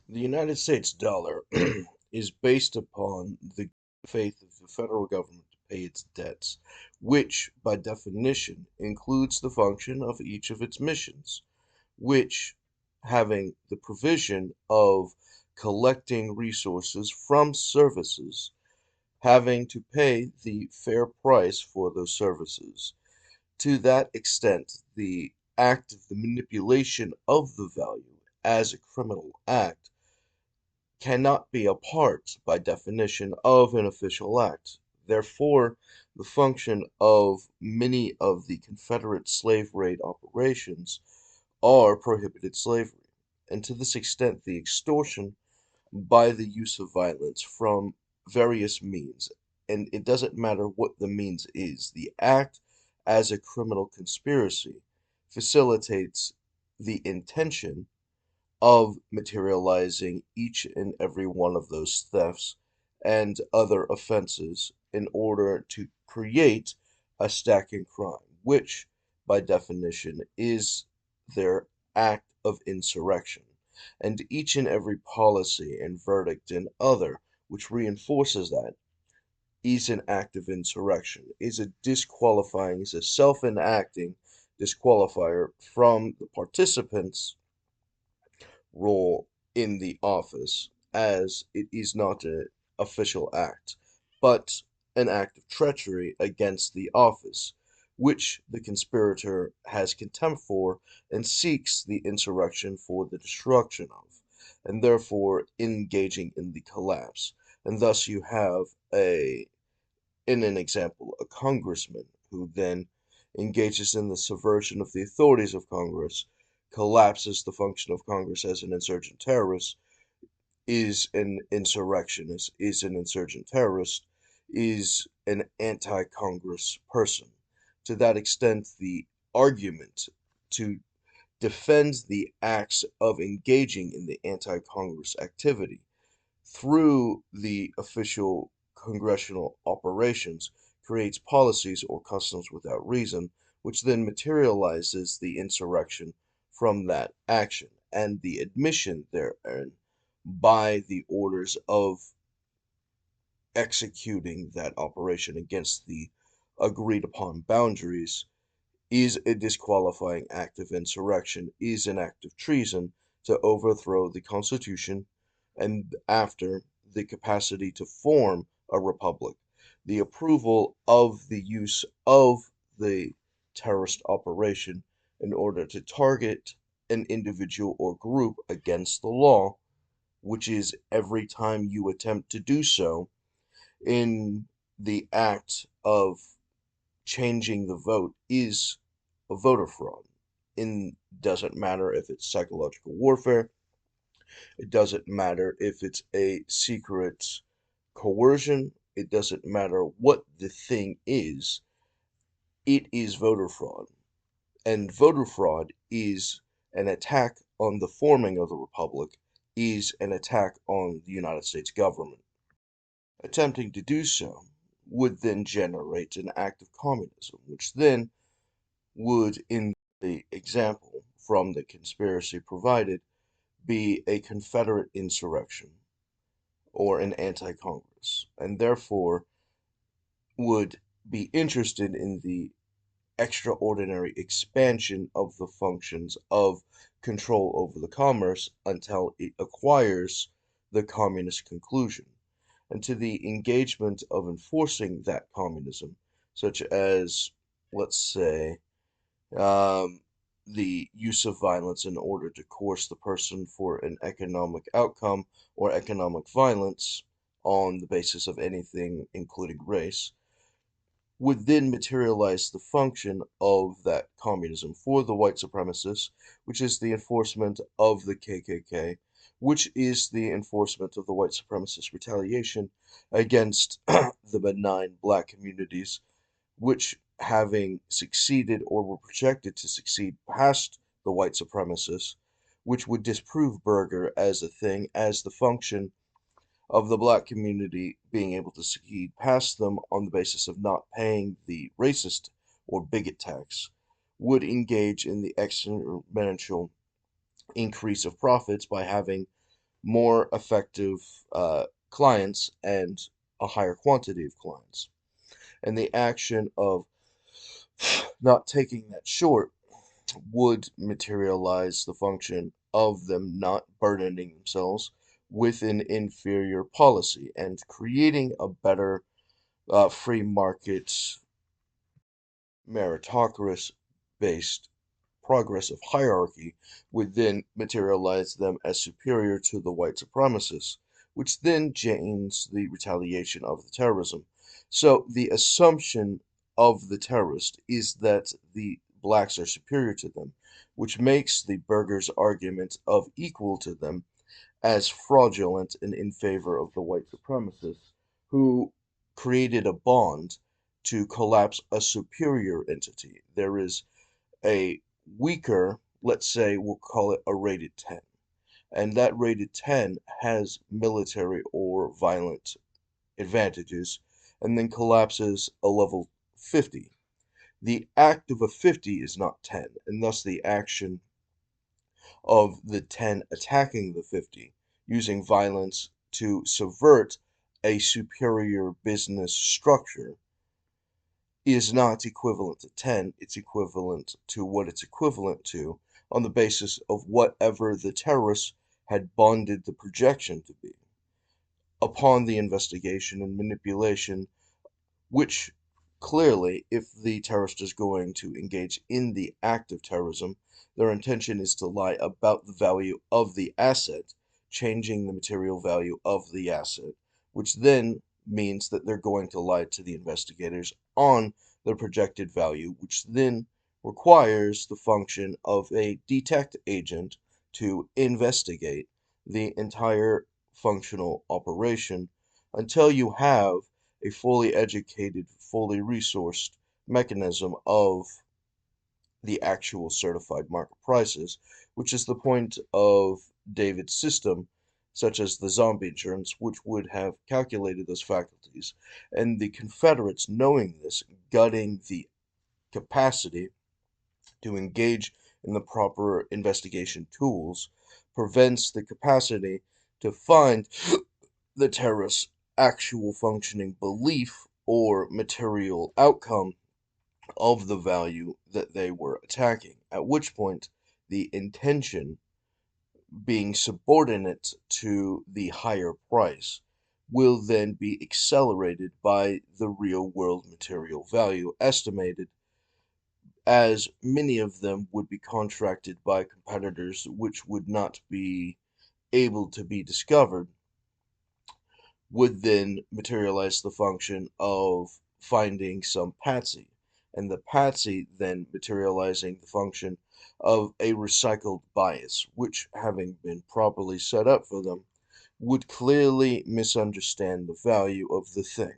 The United States dollar is based upon the faith of the federal government to pay its debts, which, by definition, includes the function of each of its missions, which, having the provision of collecting resources from services, having to pay the fair price for those services. To that extent, the act of the manipulation of the value as a criminal act cannot be a part, by definition, of an official act. Therefore, the function of many of the Confederate slave raid operations are prohibited slavery, and to this extent, the extortion by the use of violence from various means, and it doesn't matter what the means is, the act as a criminal conspiracy facilitates the intention of materializing each and every one of those thefts and other offenses in order to create a stacking crime, which, by definition, is their act of insurrection. And each and every policy and verdict and other which reinforces that is an act of insurrection, is a disqualifying, is a self enacting disqualifier from the participants' role in the office, as it is not an official act, but an act of treachery against the office, which the conspirator has contempt for and seeks the insurrection for the destruction of, and therefore engaging in the collapse. And thus you have in an example, a congressman who then engages in the subversion of the authorities of Congress, collapses the function of Congress as an insurgent terrorist, is an insurrectionist, is an insurgent terrorist, is an anti Congress person. To that extent, the argument to defend the acts of engaging in the anti Congress activity through the official congressional operations creates policies or customs without reason, which then materializes the insurrection from that action and the admission therein by the orders of executing that operation against the agreed upon boundaries is a disqualifying act of insurrection, is an act of treason to overthrow the Constitution and after the capacity to form a republic. The approval of the use of the terrorist operation in order to target an individual or group against the law, which is every time you attempt to do so in the act of changing the vote, is a voter fraud. It doesn't matter if it's psychological warfare, it doesn't matter if it's a secret coercion, it doesn't matter what the thing is, it is voter fraud. And voter fraud is an attack on the forming of the republic, is an attack on the United States government. Attempting to do so would then generate an act of communism, which then would, in the example from the conspiracy provided, be a Confederate insurrection or an anti Congress, and therefore would be interested in the extraordinary expansion of the functions of control over the commerce until it acquires the communist conclusion, and to the engagement of enforcing that communism, such as, let's say, um, the use of violence in order to coerce the person for an economic outcome or economic violence on the basis of anything, including race, would then materialize the function of that communism for the white supremacists, which is the enforcement of the KKK, which is the enforcement of the white supremacist retaliation against the benign black communities, which, having succeeded or were projected to succeed past the white supremacists, which would disprove Berger as a thing, as the function of the black community being able to succeed past them on the basis of not paying the racist or bigot tax, would engage in the exponential increase of profits by having more effective clients and a higher quantity of clients. And the action of not taking that short would materialize the function of them not burdening themselves with an inferior policy and creating a better free market meritocracy based progressive hierarchy would then materialize them as superior to the white supremacists, which then gains the retaliation of the terrorism. So the assumption of the terrorist is that the blacks are superior to them, which makes the burghers' argument of equal to them as fraudulent and in favor of the white supremacists who created a bond to collapse a superior entity. There is a weaker, let's say we'll call it a rated 10, and that rated 10 has military or violent advantages and then collapses a level 50. The act of a 50 is not 10, and thus the action of the 10 attacking the 50 using violence to subvert a superior business structure is not equivalent to 10, it's equivalent to what it's equivalent to on the basis of whatever the terrorists had bonded the projection to be. Upon the investigation and manipulation, which clearly, if the terrorist is going to engage in the act of terrorism, their intention is to lie about the value of the asset, changing the material value of the asset, which then means that they're going to lie to the investigators on their projected value, which then requires the function of a detect agent to investigate the entire functional operation until you have a fully educated, fully resourced mechanism of the actual certified market prices, which is the point of David's system, such as the zombie insurance, which would have calculated those faculties. And the Confederates, knowing this, gutting the capacity to engage in the proper investigation tools, prevents the capacity to find the terrorist's actual functioning belief or material outcome of the value that they were attacking, at which point the intention being subordinate to the higher price will then be accelerated by the real world material value estimated, as many of them would be contracted by competitors which would not be able to be discovered, would then materialize the function of finding some patsy, and the patsy then materializing the function of a recycled bias, which, having been properly set up for them, would clearly misunderstand the value of the thing.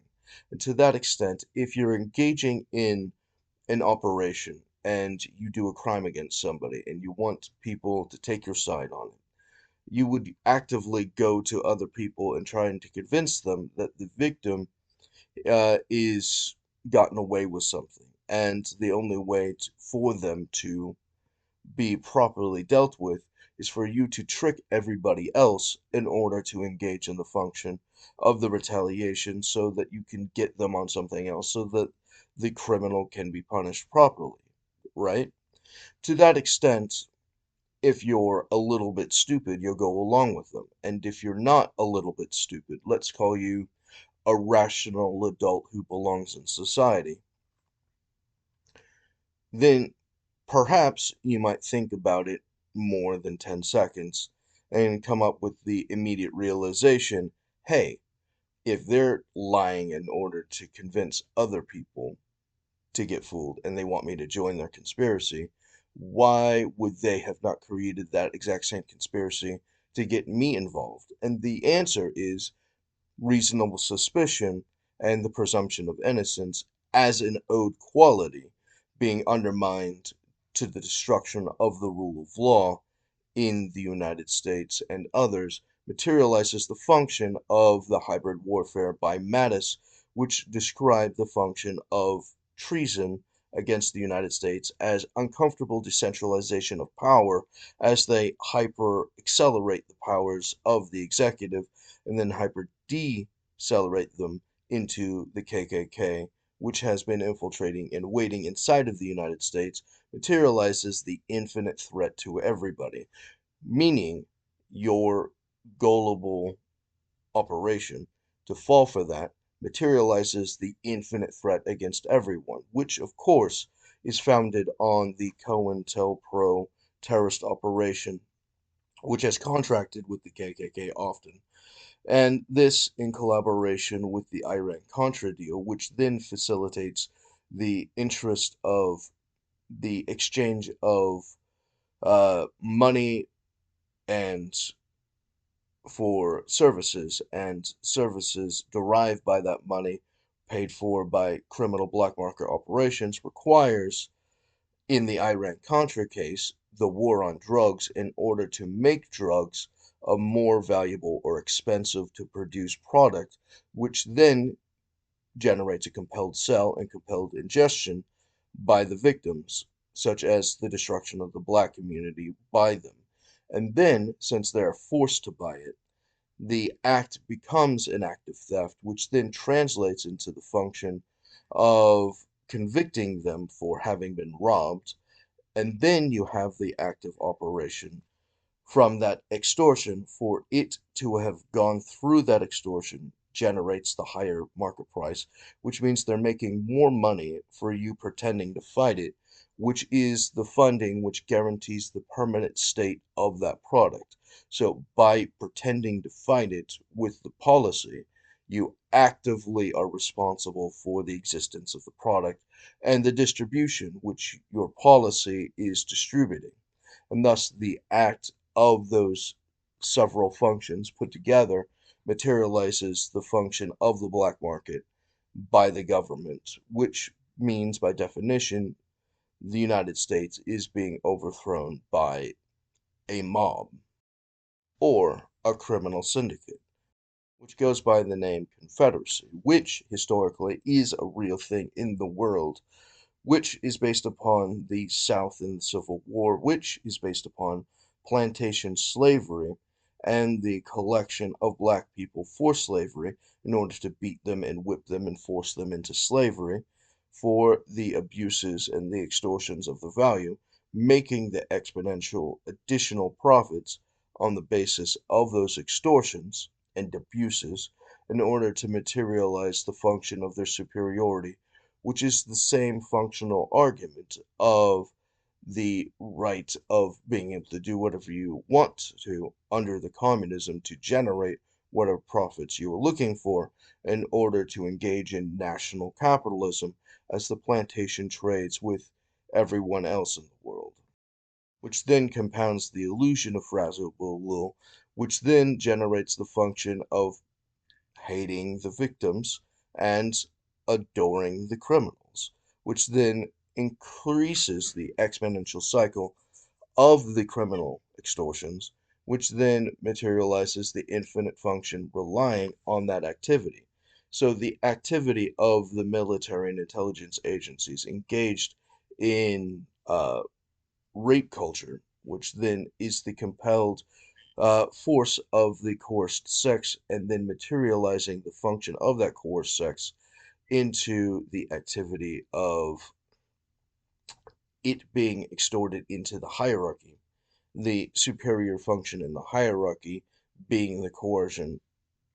And to that extent, if you're engaging in an operation and you do a crime against somebody and you want people to take your side on it, you would actively go to other people and trying to convince them that the victim is gotten away with something, and the only way for them to be properly dealt with is for you to trick everybody else in order to engage in the function of the retaliation so that you can get them on something else so that the criminal can be punished properly, right? To that extent, if you're a little bit stupid, you'll go along with them. And if you're not a little bit stupid, let's call you a rational adult who belongs in society, then perhaps you might think about it more than 10 seconds and come up with the immediate realization, hey, if they're lying in order to convince other people to get fooled and they want me to join their conspiracy, why would they have not created that exact same conspiracy to get me involved? And the answer is reasonable suspicion and the presumption of innocence as an owed quality being undermined to the destruction of the rule of law in the United States and others materializes the function of the hybrid warfare by Mattis, which described the function of treason against the United States as uncomfortable decentralization of power as they hyper accelerate the powers of the executive and then hyper decelerate them into the KKK, which has been infiltrating and waiting inside of the United States, materializes the infinite threat to everybody, meaning your gullible operation to fall for that materializes the infinite threat against everyone, which of course is founded on the COINTELPRO terrorist operation, which has contracted with the KKK often, and this in collaboration with the Iran-Contra deal, which then facilitates the interest of the exchange of money and for services, and services derived by that money paid for by criminal black market operations requires, in the Iran-Contra case, the war on drugs in order to make drugs a more valuable or expensive to produce product, which then generates a compelled sell and compelled ingestion by the victims, such as the destruction of the black community by them. And then, since they are forced to buy it, the act becomes an act of theft, which then translates into the function of convicting them for having been robbed. And then you have the act of operation from that extortion. For it to have gone through that extortion generates the higher market price, which means they're making more money for you pretending to fight it, which is the funding which guarantees the permanent state of that product. So by pretending to fight it with the policy, you actively are responsible for the existence of the product and the distribution which your policy is distributing. And thus the act of those several functions put together materializes the function of the black market by the government, which means by definition the United States is being overthrown by a mob or a criminal syndicate, which goes by the name Confederacy, which historically is a real thing in the world, which is based upon the South in the Civil War, which is based upon plantation slavery and the collection of black people for slavery in order to beat them and whip them and force them into slavery for the abuses and the extortions of the value, making the exponential additional profits on the basis of those extortions and abuses in order to materialize the function of their superiority, which is the same functional argument of the right of being able to do whatever you want to under the communism to generate whatever profits you are looking for in order to engage in national capitalism as the plantation trades with everyone else in the world, which then compounds the illusion of Frazo, which then generates the function of hating the victims and adoring the criminals, which then increases the exponential cycle of the criminal extortions, which then materializes the infinite function relying on that activity. So the activity of the military and intelligence agencies engaged in rape culture, which then is the compelled force of the coerced sex, and then materializing the function of that coerced sex into the activity of it being extorted into the hierarchy, the superior function in the hierarchy being the coercion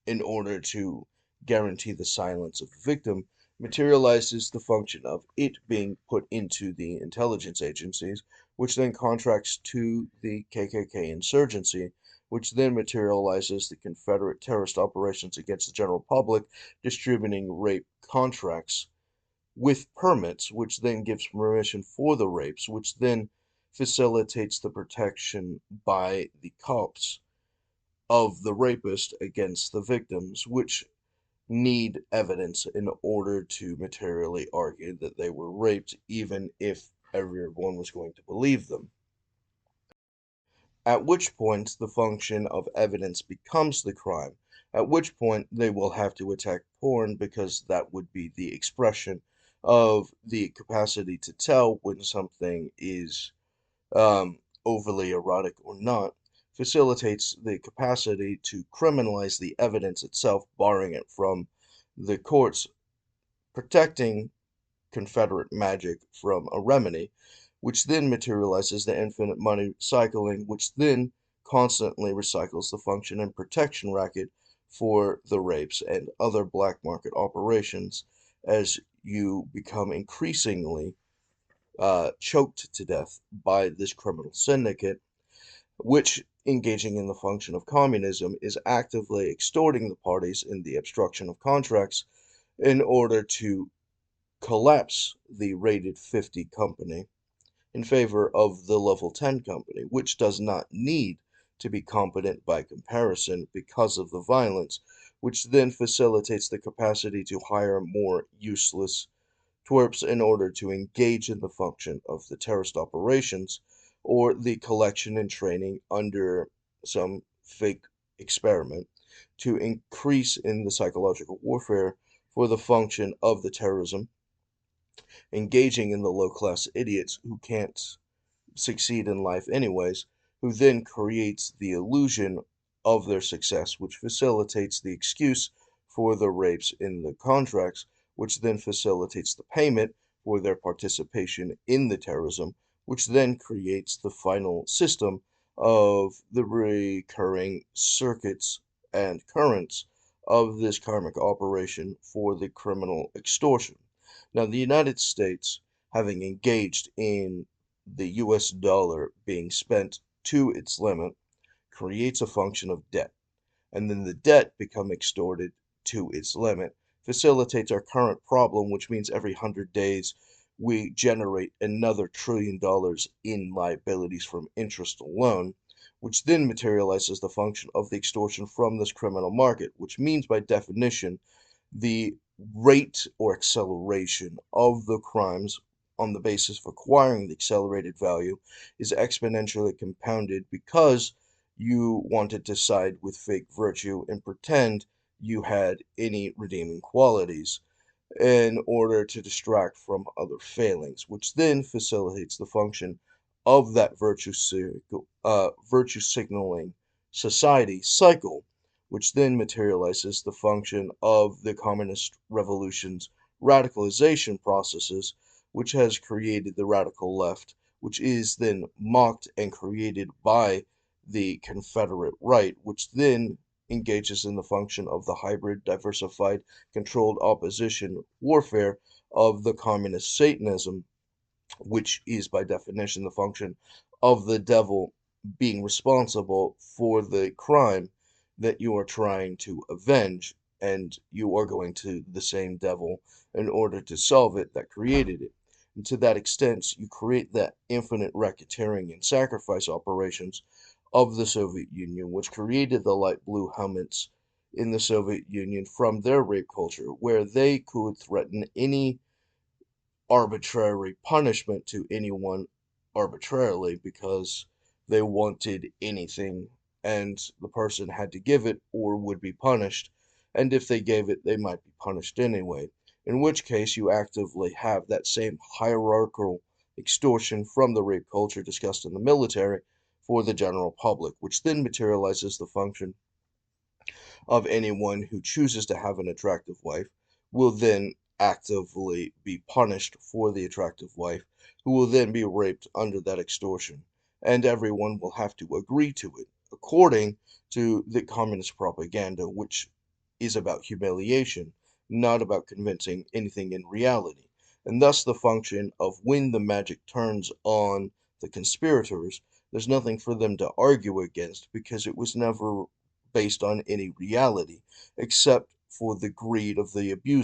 in order to guarantee the silence of the victim, materializes the function of it being put into the intelligence agencies, which then contracts to the KKK insurgency, which then materializes the Confederate terrorist operations against the general public, distributing rape contracts with permits, which then gives permission for the rapes, which then facilitates the protection by the cops of the rapist against the victims, which need evidence in order to materially argue that they were raped, even if everyone was going to believe them. At which point the function of evidence becomes the crime, at which point they will have to attack porn because that would be the expression of the capacity to tell when something is um, overly erotic or not, facilitates the capacity to criminalize the evidence itself, barring it from the courts, protecting Confederate magic from a remedy, which then materializes the infinite money cycling, which then constantly recycles the function and protection racket for the rapes and other black market operations as you become increasingly choked to death by this criminal syndicate, which, engaging in the function of communism, is actively extorting the parties in the obstruction of contracts in order to collapse the rated 50 company in favor of the level 10 company, which does not need to be competent by comparison because of the violence, which then facilitates the capacity to hire more useless twerps in order to engage in the function of the terrorist operations or the collection and training under some fake experiment to increase in the psychological warfare for the function of the terrorism, engaging in the low class idiots who can't succeed in life anyways, who then creates the illusion of their success, which facilitates the excuse for the rapes in the contracts, which then facilitates the payment for their participation in the terrorism, which then creates the final system of the recurring circuits and currents of this karmic operation for the criminal extortion. Now, the United States, having engaged in the US dollar being spent to its limit, creates a function of debt, and then the debt become extorted to its limit, facilitates our current problem, which means every 100 days we generate another $1 trillion in liabilities from interest alone, which then materializes the function of the extortion from this criminal market, which means by definition the rate or acceleration of the crimes on the basis of acquiring the accelerated value is exponentially compounded because you wanted to side with fake virtue and pretend you had any redeeming qualities in order to distract from other failings, which then facilitates the function of that virtue signaling society cycle, which then materializes the function of the communist revolution's radicalization processes, which has created the radical left, which is then mocked and created by the Confederate right, which then engages in the function of the hybrid, diversified, controlled opposition warfare of the communist Satanism, which is by definition the function of the devil being responsible for the crime that you are trying to avenge, and you are going to the same devil in order to solve it that created it. And to that extent, you create that infinite racketeering and sacrifice operations of the Soviet Union, which created the light blue helmets in the Soviet Union from their rape culture, where they could threaten any arbitrary punishment to anyone arbitrarily because they wanted anything and the person had to give it or would be punished. And if they gave it, they might be punished anyway. In which case, you actively have that same hierarchical extortion from the rape culture discussed in the military for the general public, which then materializes the function of anyone who chooses to have an attractive wife will then actively be punished for the attractive wife, who will then be raped under that extortion. And everyone will have to agree to it, according to the communist propaganda, which is about humiliation, not about convincing anything in reality. And thus, the function of when the magic turns on the conspirators, there's nothing for them to argue against because it was never based on any reality except for the greed of the abuser.